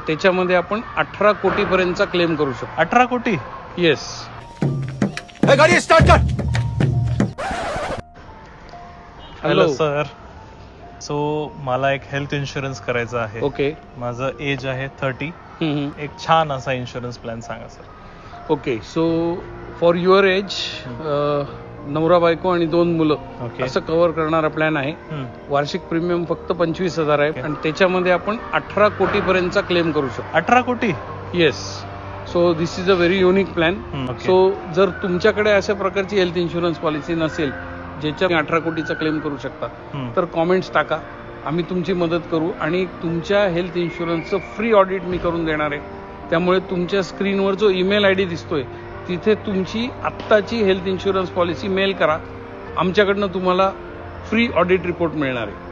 त्याच्यामध्ये आपण 18 कोटीपर्यंतचा क्लेम करू शकतो. 18 कोटी? येस. गाडी स्टार्ट कर. Hello sir. सो मला एक हेल्थ इन्शुरन्स करायचा आहे. ओके. माझं एज आहे 30. एक छान असा इन्शुरन्स प्लॅन सांगा sir. Okay. So for your age नवरा बायको आणि 2 मुलं ओके. असं कव्हर करणारा प्लॅन आहे. वार्षिक प्रीमियम फक्त 25,000 आहे आणि त्याच्यामध्ये आपण 18 कोटीपर्यंतचा क्लेम करू शकतो. 18 कोटी? Yes. So this is a very unique plan. Okay. So जर तुमच्याकडे अशा प्रकारची हेल्थ इन्शुरन्स पॉलिसी नसेल ज्याच्या 18 कोटीचा क्लेम करू शकता तर कॉमेंट्स टाका. आम्ही तुमची मदत करू आणि तुमच्या हेल्थ इन्शुरन्सचं फ्री ऑडिट मी करून देणार आहे. त्यामुळे तुमच्या स्क्रीनवर जो ईमेल आयडी दिसतोय तिथे तुमची आत्ताची हेल्थ इन्शुरन्स पॉलिसी मेल करा. आमच्याकडनं तुम्हाला फ्री ऑडिट रिपोर्ट मिळणार आहे.